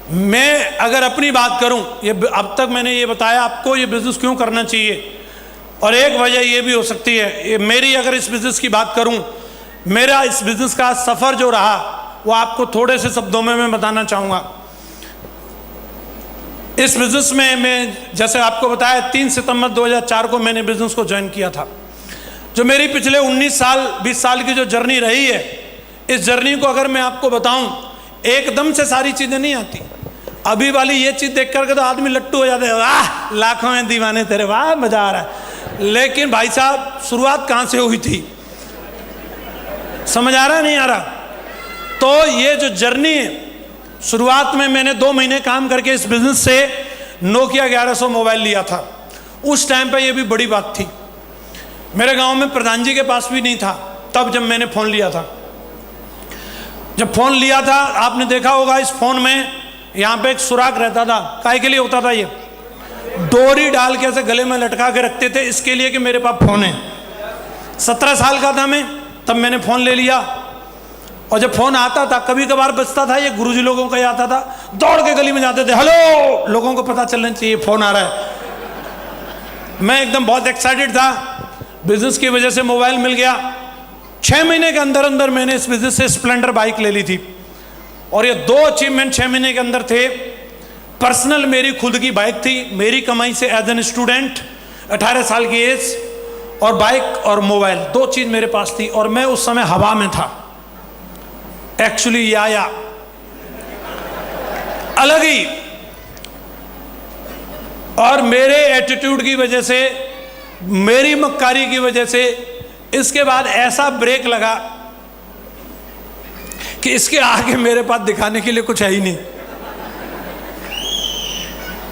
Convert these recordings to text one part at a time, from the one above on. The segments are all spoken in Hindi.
मैं अगर अपनी बात करूं, ये अब तक मैंने ये बताया आपको ये बिज़नेस क्यों करना चाहिए, और एक वजह ये भी हो सकती है, ये मेरी अगर इस बिज़नेस की बात करूं, मेरा इस बिज़नेस का सफ़र जो रहा वो आपको थोड़े से शब्दों में मैं बताना चाहूँगा। इस बिज़नेस में मैं जैसे आपको बताया 3 सितंबर 2004 को मैंने बिज़नेस को ज्वाइन किया था। जो मेरी पिछले 19 साल 20 साल की जो जर्नी रही है, इस जर्नी को अगर मैं आपको बताऊं, एकदम से सारी चीज़ें नहीं आती। अभी वाली ये चीज़ देख करके तो आदमी लट्टू हो जाते हैं, वाह लाखों में दीवाने तेरे, वाह मज़ा आ रहा है। लेकिन भाई साहब शुरुआत कहाँ से हुई थी, समझ आ रहा नहीं आ रहा? तो ये जो जर्नी है, शुरुआत में मैंने 2 महीने काम करके इस बिज़नेस से नोकिया 1100 मोबाइल लिया था। उस टाइम पे ये भी बड़ी बात थी, मेरे गांव में प्रधान जी के पास भी नहीं था तब जब मैंने फ़ोन लिया था। जब फ़ोन लिया था आपने देखा होगा, इस फ़ोन में यहाँ पे एक सुराख रहता था। काहे के लिए होता था? ये डोरी डाल के ऐसे गले में लटका के रखते थे, इसके लिए कि मेरे पास फ़ोन है। 17 साल का था मैं तब मैंने फ़ोन ले लिया, और जब फ़ोन आता था कभी कभार बजता था, ये गुरुजी लोगों का ही आता था, दौड़ के गली में जाते थे, हेलो, लोगों को पता चलना चाहिए फ़ोन आ रहा है। मैं एकदम बहुत एक्साइटेड था, बिज़नेस की वजह से मोबाइल मिल गया। 6 महीने के अंदर अंदर मैंने इस बिज़नेस से स्प्लेंडर बाइक ले ली थी, और ये 2 अचीवमेंट 6 महीने के अंदर थे। पर्सनल मेरी खुद की बाइक थी, मेरी कमाई से एज एन स्टूडेंट, 18 साल की एज, और बाइक और मोबाइल 2 चीज़ मेरे पास थी, और मैं उस समय हवा में था एक्चुअली, या अलग ही। और मेरे एटीट्यूड की वजह से, मेरी मक्कारी की वजह से इसके बाद ऐसा ब्रेक लगा कि इसके आगे मेरे पास दिखाने के लिए कुछ है ही नहीं,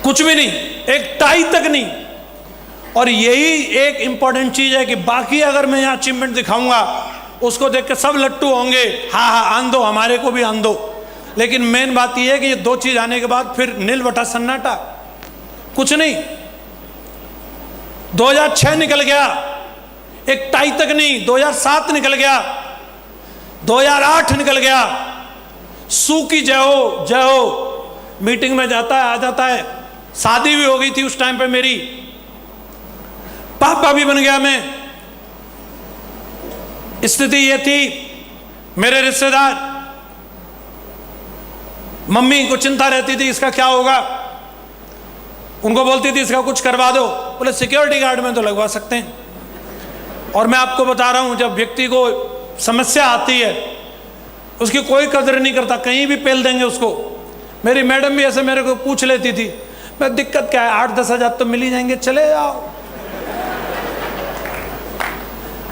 कुछ भी नहीं, एक टाई तक नहीं। और यही एक इंपॉर्टेंट चीज है कि बाकी अगर मैं यहाँ अचीवमेंट दिखाऊंगा उसको देख के सब लट्टू होंगे, हाँ हाँ आन दो, हमारे को भी आन दो। लेकिन मेन बात यह है कि ये 2 चीज आने के बाद फिर नील बटा सन्नाटा, कुछ नहीं। 2006 निकल गया, एक टाई तक नहीं, 2007 निकल गया, 2008 निकल गया, सू की जय हो जय हो, मीटिंग में जाता है आ जाता है। शादी भी हो गई थी उस टाइम पे मेरी, पापा भी बन गया मैं। स्थिति ये थी, मेरे रिश्तेदार, मम्मी को चिंता रहती थी इसका क्या होगा, उनको बोलती थी इसका कुछ करवा दो, बोले सिक्योरिटी गार्ड में तो लगवा सकते हैं। और मैं आपको बता रहा हूं, जब व्यक्ति को समस्या आती है उसकी कोई कदर नहीं करता, कहीं भी पेल देंगे उसको। मेरी मैडम भी ऐसे मेरे को पूछ लेती थी, मैं दिक्कत क्या है, 8-10 हज़ार तो मिल ही जाएंगे, चले जाओ।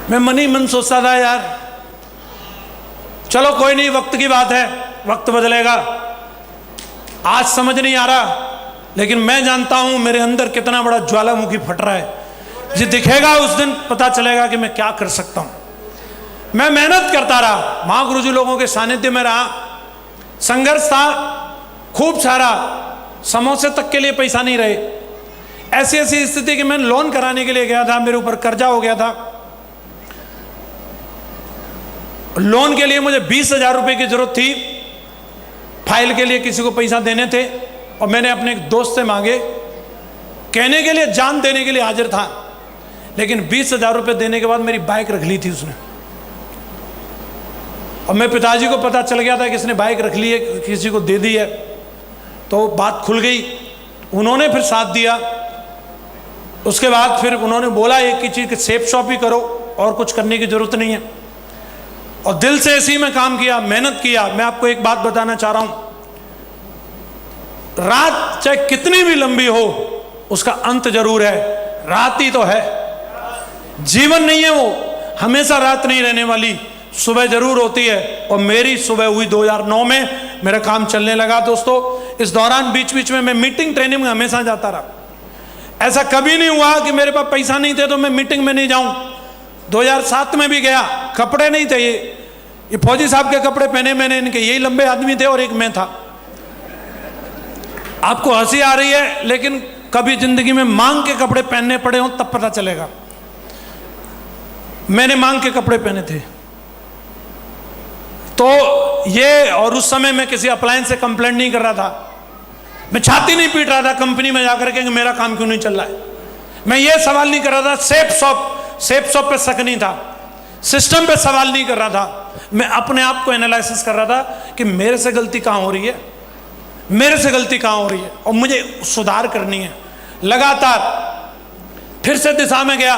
मैं मन ही मन सोचता था यार चलो कोई नहीं, वक्त की बात है, वक्त बदलेगा। आज समझ नहीं आ रहा, लेकिन मैं जानता हूं मेरे अंदर कितना बड़ा ज्वालामुखी फट रहा है। जो दिखेगा उस दिन पता चलेगा कि मैं क्या कर सकता हूं। मैं मेहनत करता रहा, महागुरुजी लोगों के सानिध्य में रहा, संघर्ष था खूब सारा, समोसे तक के लिए पैसा नहीं रहे। ऐसी ऐसी स्थिति कि मैं लोन कराने के लिए गया था, मेरे ऊपर कर्जा हो गया था। लोन के लिए मुझे 20,000 रुपए की जरूरत थी, फाइल के लिए किसी को पैसा देने थे, और मैंने अपने एक दोस्त से मांगे, कहने के लिए जान देने के लिए हाजिर था, लेकिन 20,000 रुपए देने के बाद मेरी बाइक रख ली थी उसने। और मैं पिताजी को पता चल गया था कि इसने बाइक रख ली है, किसी को दे दी है, तो बात खुल गई। उन्होंने फिर साथ दिया। उसके बाद फिर उन्होंने बोला एक ही चीज़ कि सेफ शॉप ही करो, और कुछ करने की जरूरत नहीं है। और दिल से ऐसे ही मैं काम किया, मेहनत किया। मैं आपको एक बात बताना चाह रहा हूं, रात चाहे कितनी भी लंबी हो उसका अंत जरूर है, रात ही तो है, जीवन नहीं है वो, हमेशा रात नहीं रहने वाली, सुबह जरूर होती है। और मेरी सुबह हुई 2009 में, मेरा काम चलने लगा दोस्तों। इस दौरान बीच बीच में मैं मीटिंग ट्रेनिंग में हमेशा जाता रहा। ऐसा कभी नहीं हुआ कि मेरे पास पैसा नहीं थे तो मैं मीटिंग में नहीं जाऊं। 2007 में भी गया, कपड़े नहीं थे, ये फौजी साहब के कपड़े पहने मैंने, इनके यही लंबे आदमी थे और एक मैं था। आपको हंसी आ रही है, लेकिन कभी जिंदगी में मांग के कपड़े पहनने पड़े हों तब पता चलेगा। मैंने मांग के कपड़े पहने थे। तो ये, और उस समय मैं किसी अप्लायंस से कंप्लेंट नहीं कर रहा था, मैं छाती नहीं पीट रहा था कंपनी में जाकर के कि मेरा काम क्यों नहीं चल रहा है। मैं ये सवाल नहीं कर रहा था, सेफ शॉप पे शक नहीं था, सिस्टम पे सवाल नहीं कर रहा था। मैं अपने आप को एनालिसिस कर रहा था कि मेरे से गलती कहाँ हो रही है, मेरे से गलती कहाँ हो रही है और मुझे सुधार करनी है। लगातार फिर से दिशा में गया,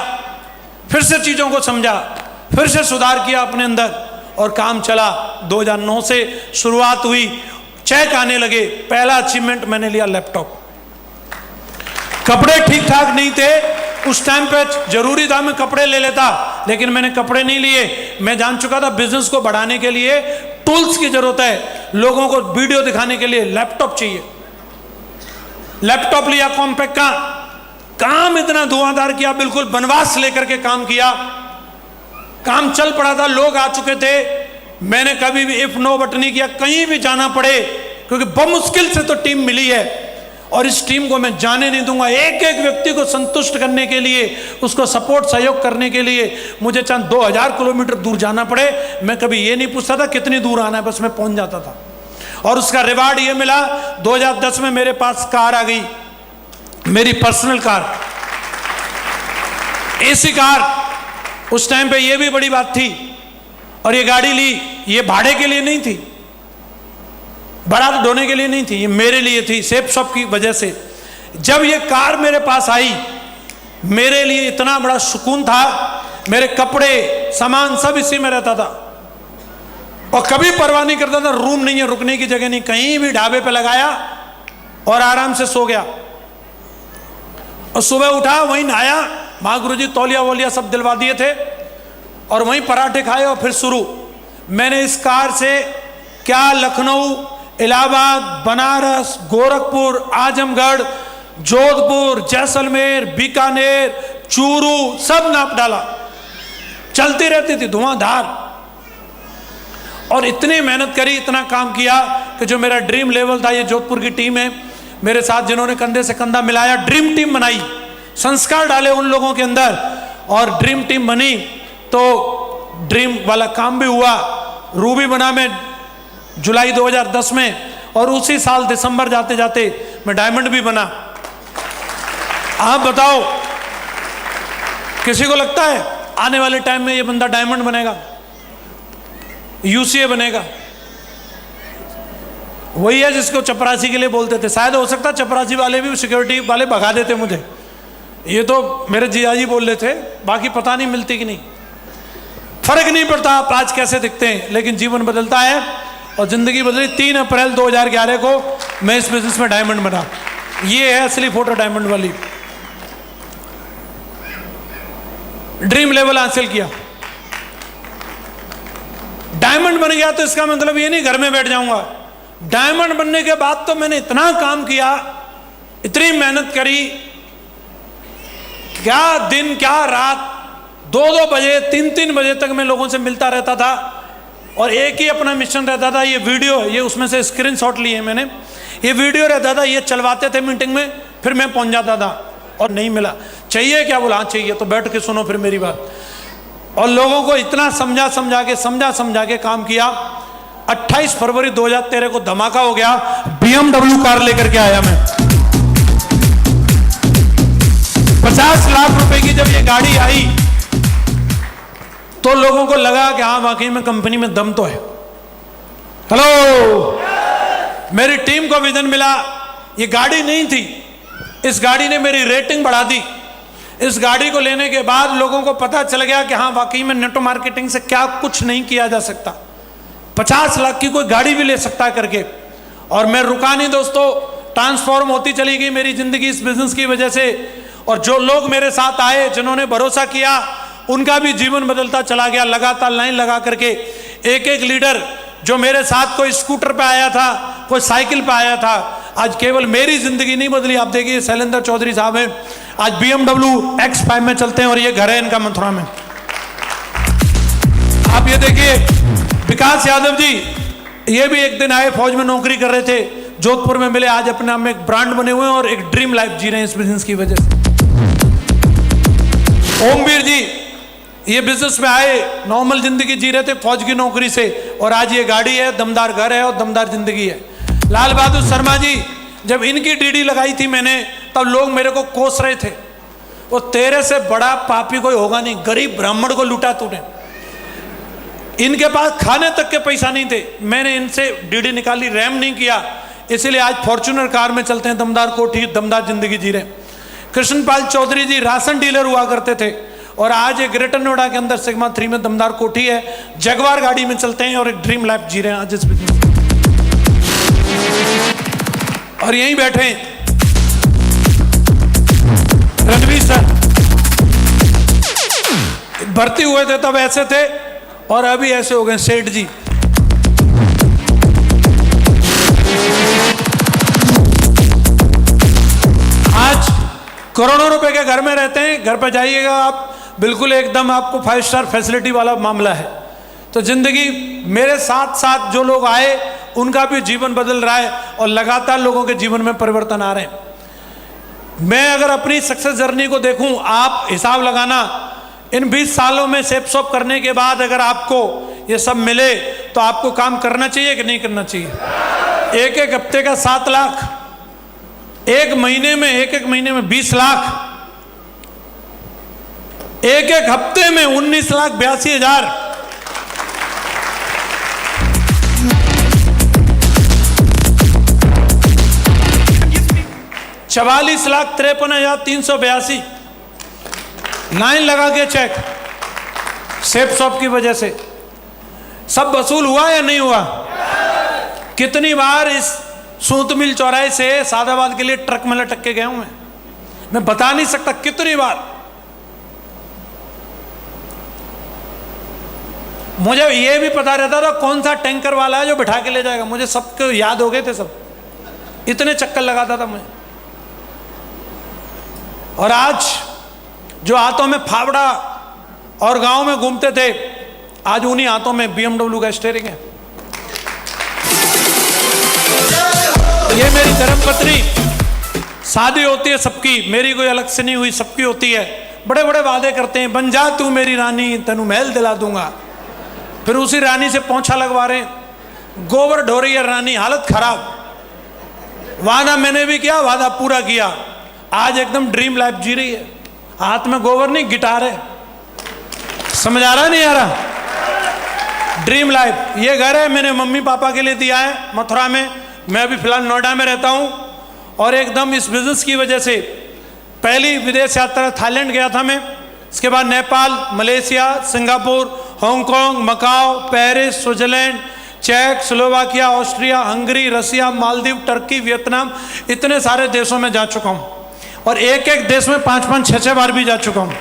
फिर से चीज़ों को समझा, फिर से सुधार किया अपने अंदर और काम चला। 2009 से शुरुआत हुई, चेक आने लगे। पहला अचीवमेंट मैंने लिया लैपटॉप। कपड़े ठीक ठाक नहीं थे उस टाइम पे, जरूरी था मैं कपड़े ले लेता, लेकिन मैंने कपड़े नहीं लिए। मैं जान चुका था बिजनेस को बढ़ाने के लिए टूल्स की जरूरत है, लोगों को वीडियो दिखाने के लिए लैपटॉप चाहिए। लैपटॉप लिया कॉम्पैक्ट का, काम इतना धुआंधार किया, बिल्कुल वनवास लेकर के काम किया। काम चल पड़ा था, लोग आ चुके थे। मैंने कभी भी इफ नो बट नहीं किया, कहीं भी जाना पड़े, क्योंकि बमुश्किल से तो टीम मिली है और इस टीम को मैं जाने नहीं दूंगा। एक एक व्यक्ति को संतुष्ट करने के लिए, उसको सपोर्ट सहयोग करने के लिए मुझे चाहे 2000 किलोमीटर दूर जाना पड़े, मैं कभी ये नहीं पूछता था कितनी दूर आना है, बस मैं पहुंच जाता था। और उसका रिवार्ड ये मिला, 2010 में मेरे पास कार आ गई, मेरी पर्सनल कार, एसी कार। उस टाइम पे ये भी बड़ी बात थी। और ये गाड़ी ली, ये भाड़े के लिए नहीं थी, बारात ढोने के लिए नहीं थी, ये मेरे लिए थी, सेफ शॉप की वजह से। जब ये कार मेरे पास आई, मेरे लिए इतना बड़ा सुकून था। मेरे कपड़े सामान सब इसी में रहता था और कभी परवाह नहीं करता था, रूम नहीं है, रुकने की जगह नहीं, कहीं भी ढाबे पे लगाया और आराम से सो गया। और सुबह उठा, वहीं नहाया, महागुरु जी तौलिया वोलिया सब दिलवा दिए थे और वहीं पराठे खाए और फिर शुरू। मैंने इस कार से क्या लखनऊ, इलाहाबाद, बनारस, गोरखपुर, आजमगढ़, जोधपुर, जैसलमेर, बीकानेर, चूरू सब नाप डाला। चलती रहती थी धुआंधार। और इतनी मेहनत करी, इतना काम किया कि जो मेरा ड्रीम लेवल था, ये जोधपुर की टीम है मेरे साथ, जिन्होंने कंधे से कंधा मिलाया, ड्रीम टीम बनाई, संस्कार डाले उन लोगों के अंदर और ड्रीम टीम बनी। तो ड्रीम वाला काम भी हुआ। रूबी बना मैं जुलाई 2010 में और उसी साल दिसंबर जाते जाते मैं डायमंड भी बना। आप बताओ, किसी को लगता है आने वाले टाइम में ये बंदा डायमंड बनेगा, यूसीए बनेगा? वही है जिसको चपरासी के लिए बोलते थे। शायद हो सकता चपरासी वाले भी सिक्योरिटी वाले भगा देते मुझे, ये तो मेरे जियाजी बोल रहे थे, बाकी पता नहीं मिलती कि नहीं, फर्क नहीं पड़ता आप आज कैसे दिखते हैं, लेकिन जीवन बदलता है और जिंदगी बदली। 3 अप्रैल 2011 को मैं इस बिजनेस में डायमंड बना। ये है असली फोटो डायमंड वाली। ड्रीम लेवल हासिल किया, डायमंड बन गया। तो इसका मतलब ये नहीं घर में बैठ जाऊंगा। डायमंड बनने के बाद तो मैंने इतना काम किया, इतनी मेहनत करी, क्या दिन क्या रात, 2-2 बजे 3-3 बजे तक मैं लोगों से मिलता रहता था और एक ही अपना मिशन रहता था। ये वीडियो, ये उसमें से स्क्रीनशॉट लिए मैंने, ये वीडियो रहता था, ये चलवाते थे मीटिंग में, फिर मैं पहुंच जाता था। और नहीं मिला, चाहिए क्या? बोला हाँ चाहिए। तो बैठ के सुनो फिर मेरी बात। और लोगों को इतना समझा के काम किया। 28 फरवरी 2013 को धमाका हो गया, BMW कार लेकर के आया मैं। 50 लाख रुपए की जब ये गाड़ी आई तो लोगों को लगा कि हाँ वाकई में कंपनी में दम तो है। हेलो, मेरी टीम को विजन मिला। ये गाड़ी नहीं थी, इस गाड़ी ने मेरी रेटिंग बढ़ा दी। इस गाड़ी को लेने के बाद लोगों को पता चल गया कि हाँ वाकई में नेटो मार्केटिंग से क्या कुछ नहीं किया जा सकता, 50 लाख की कोई गाड़ी भी ले सकता करके। और मैं रुका नहीं दोस्तों, ट्रांसफॉर्म होती चली गई मेरी जिंदगी इस बिजनेस की वजह से। और जो लोग मेरे साथ आए, जिन्होंने भरोसा किया, उनका भी जीवन बदलता चला गया। लगातार लाइन लगा करके एक एक लीडर जो मेरे साथ कोई स्कूटर पे आया था, कोई साइकिल पे आया था, आज केवल मेरी जिंदगी नहीं बदली। आप देखिए शैलेंद्र चौधरी साहब हैं, आज BMW X5 में चलते हैं और ये घर है इनका मथुरा में। आप ये देखिए विकास यादव जी, ये भी एक दिन आए, फौज में नौकरी कर रहे थे, जोधपुर में मिले, आज अपने नाम में एक ब्रांड बने हुए हैं और एक ड्रीम लाइफ जी रहे हैं इस बिजनेस की वजह से। ओमवीर जी, ये बिजनेस में आए, नॉर्मल जिंदगी जी रहे थे फौज की नौकरी से, और आज ये गाड़ी है, दमदार घर है और दमदार जिंदगी है। लाल बहादुर शर्मा जी, जब इनकी डीडी लगाई थी मैंने, तब लोग मेरे को कोस रहे थे, वो तेरे से बड़ा पापी कोई होगा नहीं, गरीब ब्राह्मण को लूटा तूने। इनके पास खाने तक के पैसा नहीं थे, मैंने इनसे डीडी निकाली, रैम नहीं किया, इसीलिए आज फॉर्च्यूनर कार में चलते हैं, दमदार कोठी, दमदार जिंदगी जी रहे। कृष्णपाल चौधरी जी राशन डीलर हुआ करते थे और आज एक ग्रेटर नोएडा के अंदर सिग्मा 3 में दमदार कोठी है, जगवार गाड़ी में चलते हैं और एक ड्रीम लाइफ जी रहे हैं आज इस बिजनेस। और यहीं बैठे हैं रणवीर सर, भर्ती हुए थे तब ऐसे थे और अभी ऐसे हो गए सेठ जी। आज करोड़ों रुपए के घर में रहते हैं, घर पर जाइएगा आप, बिल्कुल एकदम आपको 5 स्टार फैसिलिटी वाला मामला है। तो जिंदगी मेरे साथ साथ जो लोग आए उनका भी जीवन बदल रहा है और लगातार लोगों के जीवन में परिवर्तन आ रहे हैं। मैं अगर अपनी सक्सेस जर्नी को देखूं, आप हिसाब लगाना, इन 20 सालों में सेप सॉप करने के बाद अगर आपको ये सब मिले तो आपको काम करना चाहिए कि नहीं करना चाहिए। एक एक हफ्ते का 7 लाख, एक एक महीने में 20 लाख, एक एक हफ्ते में 19,82,000, 44,53,382 लाइन लगा के चेक सेप शॉप की वजह से सब वसूल हुआ या नहीं हुआ। कितनी बार इस सूत मिल चौराहे से सादाबाद के लिए ट्रक में लटक के गया हूं मैं बता नहीं सकता कितनी बार। मुझे ये भी पता रहता था कौन सा टैंकर वाला है जो बिठा के ले जाएगा, मुझे सबको याद हो गए थे, सब इतने चक्कर लगाता था मुझे। और आज जो हाथों में फावड़ा और गांव में घूमते थे, आज उन्हीं हाथों में BMW का स्टीयरिंग है। ये मेरी धर्मपत्नी, शादी होती है सबकी, मेरी कोई अलग से नहीं हुई, सबकी होती है। बड़े बड़े वादे करते हैं, बन जा तू मेरी रानी तेनू महल दिला दूंगा, फिर उसी रानी से पोंछा लगवा रहे हैं, गोबर ढो रही है रानी, हालत खराब। वादा मैंने भी किया, वादा पूरा किया, आज एकदम ड्रीम लाइफ जी रही है। हाथ में गोबर नहीं, गिटार है। समझ आ रहा नहीं आ रहा? Dream life. ये घर है मैंने मम्मी पापा के लिए दिया है मथुरा में, मैं अभी फिलहाल नोएडा में रहता हूँ। और एकदम इस बिजनेस की वजह से पहली विदेश यात्रा थाईलैंड गया था मैं, इसके बाद Nepal, Malaysia, Singapore, Hong Kong, Macau, Paris, Switzerland, चेक, Slovakia, Austria, Hungary, Russia, Maldives, Turkey, Vietnam, इतने सारे देशों में जा चुका हूँ और एक एक देश में 5-5, 6-6 बार भी जा चुका हूँ।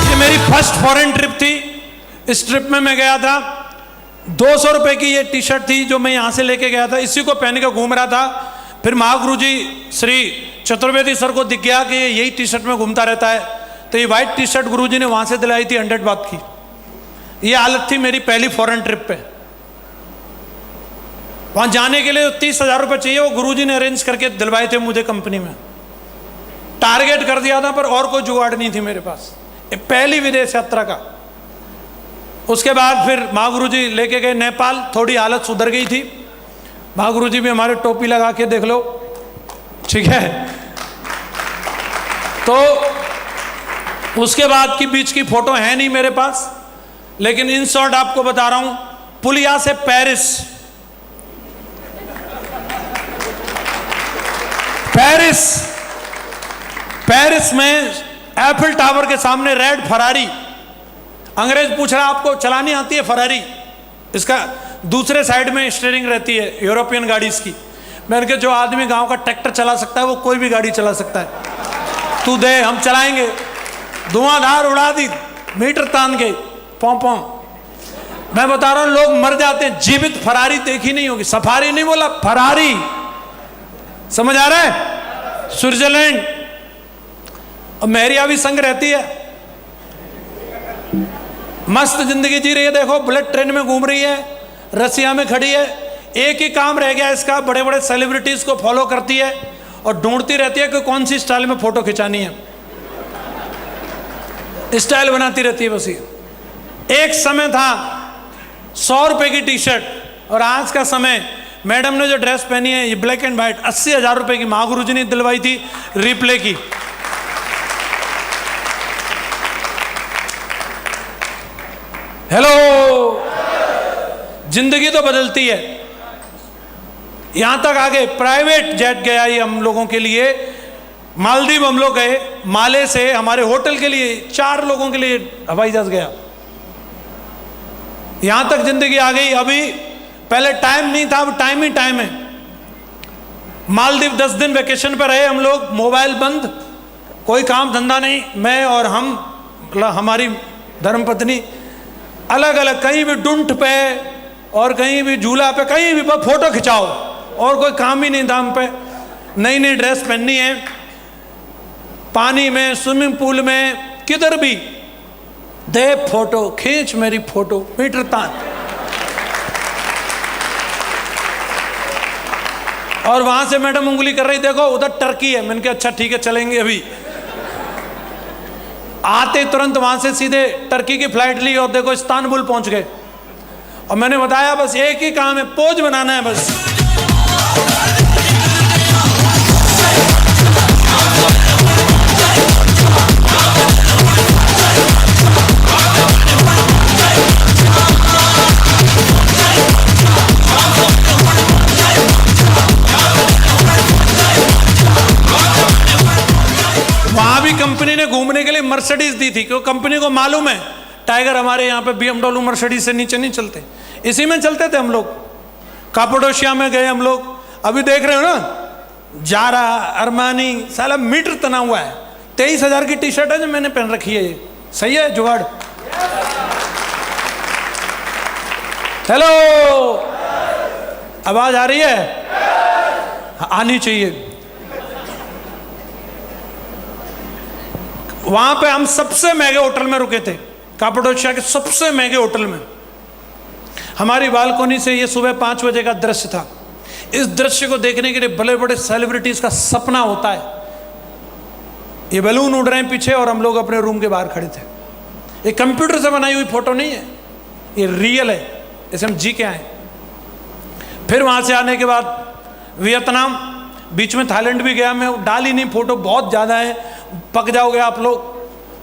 ये मेरी फर्स्ट फॉरेन ट्रिप थी। इस ट्रिप में मैं गया था, 200 रुपए की ये टी शर्ट थी जो मैं यहाँ से लेके गया था, इसी को पहन के घूम रहा था। फिर महागुरु जी श्री चतुर्वेदी सर को दिख गया कि ये यही टी शर्ट में घूमता रहता है, तो ये वाइट टी शर्ट गुरु जी ने वहाँ से दिलाई थी 100 बात की। ये हालत थी मेरी पहली फॉरेन ट्रिप पे। वहाँ जाने के लिए 30,000 रुपये चाहिए, वो गुरुजी ने अरेंज करके दिलवाए थे मुझे कंपनी में। टारगेट कर दिया था पर और कोई जुगाड़ नहीं थी मेरे पास, पहली विदेश यात्रा का। उसके बाद फिर महागुरु जी लेके गए नेपाल, थोड़ी हालत सुधर गई थी। महागुरु जी भी हमारे टोपी लगा के देख लो, ठीक है। तो उसके बाद की बीच की फोटो है नहीं मेरे पास, लेकिन इन शॉर्ट आपको बता रहा हूं। पुलिया से पेरिस में एफिल टावर के सामने रेड फरारी, अंग्रेज पूछ रहा आपको चलानी आती है फरारी, इसका दूसरे साइड में स्टीयरिंग रहती है यूरोपियन गाड़ी की। मैंने कहा जो आदमी गांव का ट्रैक्टर चला सकता है वो कोई भी गाड़ी चला सकता है, तू दे हम चलाएंगे। धुआंधार उड़ा दी, मीटर तान के पों पों। मैं बता रहा हूं लोग मर जाते हैं, जीवित फरारी देखी नहीं होगी, सफारी नहीं बोला, फरारी। समझ आ रहा है? स्विट्जरलैंड, और मेहरिया भी संग रहती है, मस्त जिंदगी जी रही है। देखो बुलेट ट्रेन में घूम रही है, रसिया में खड़ी है। एक ही काम रह गया इसका, बड़े बड़े सेलिब्रिटीज को फॉलो करती है और ढूंढती रहती है कि कौन सी स्टाइल में फोटो खिंचानी है, स्टाइल बनाती रहती है बस। ये एक समय था 100 रुपए की टी शर्ट और आज का समय, मैडम ने जो ड्रेस पहनी है ये ब्लैक एंड व्हाइट, 80,000 रुपए की महागुरु जी ने दिलवाई थी रिप्ले की। हेलो, जिंदगी तो बदलती है। यहां तक आगे प्राइवेट जेट गया ये हम लोगों के लिए, मालदीव हम लोग गए, माले से हमारे होटल के लिए 4 लोगों के लिए हवाई जहाज गया। यहां तक जिंदगी आ गई। अभी पहले टाइम नहीं था, अब टाइम ही टाइम है। मालदीव 10 दिन वेकेशन पर रहे हम लोग, मोबाइल बंद, कोई काम धंधा नहीं। मैं और हम, हमारी धर्मपत्नी, अलग अलग, कहीं भी डुंट पे और कहीं भी झूला पे, कहीं भी फोटो खिंचाओ, और कोई काम ही नहीं था हम पे। नई नई ड्रेस पहननी है, पानी में, स्विमिंग पूल में, किधर भी दे फोटो खींच, मेरी फोटो मीटर तान। और वहां से मैडम उंगली कर रही, देखो उधर टर्की है। मैंने कहा अच्छा ठीक है, चलेंगे। अभी आते तुरंत वहां से सीधे टर्की की फ्लाइट ली और देखो इस्तांबुल पहुंच गए। और मैंने बताया बस एक ही काम है, पोज बनाना है बस। वहां भी कंपनी ने घूमने के लिए मर्सिडीज दी थी, क्योंकि कंपनी को मालूम है टाइगर हमारे यहाँ पे BMW मर्सिडीज से नीचे नहीं चलते, इसी में चलते थे हम लोग। कापाडोशिया में गए हम लोग, अभी देख रहे हो ना, जारा, अरमानी, साला मीटर तना हुआ है। 23,000 की टी शर्ट है जो मैंने पहन रखी है। ये सही है जुगाड़? हेलो, आवाज आ रही है? आनी चाहिए। वहां पे हम सबसे महंगे होटल में रुके थे, कापाडोशिया के सबसे महंगे होटल में। हमारी बालकोनी से ये सुबह 5 बजे का दृश्य था। इस दृश्य को देखने के लिए बड़े बड़े सेलिब्रिटीज का सपना होता है। ये बैलून उड़ रहे हैं पीछे और हम लोग अपने रूम के बाहर खड़े थे। ये कंप्यूटर से बनाई हुई फोटो नहीं है, ये रियल है, इसे हम जी के आए। फिर वहां से आने के बाद वियतनाम, बीच में थाईलैंड भी गया। मैं डाली नहीं फोटो, बहुत ज़्यादा है, पक जाओगे आप लोग।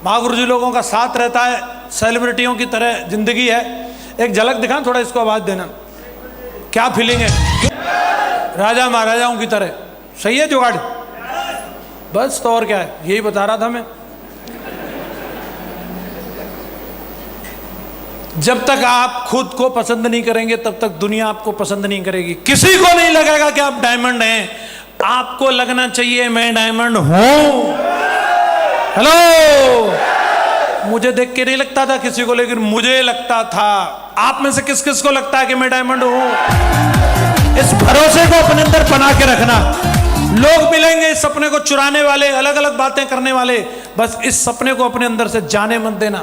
महागुरु जी लोगों का साथ रहता है, सेलिब्रिटियों की तरह जिंदगी है। एक झलक दिखा, थोड़ा इसको आवाज़ देना, क्या फीलिंग है, राजा महाराजाओं की तरह। सही है जुगाड़? बस तो और क्या है, यही बता रहा था मैं। जब तक आप खुद को पसंद नहीं करेंगे तब तक दुनिया आपको पसंद नहीं करेगी। किसी को नहीं लगेगा कि आप डायमंड हैं, आपको लगना चाहिए मैं डायमंड हूं। हेलो, मुझे देख के नहीं लगता था किसी को, लेकिन मुझे लगता था। आप में से किस किस को लगता है कि मैं डायमंड हूं? इस भरोसे को अपने अंदर बना के रखना। लोग मिलेंगे इस सपने को चुराने वाले, अलग अलग बातें करने वाले, बस इस सपने को अपने अंदर से जाने मत देना।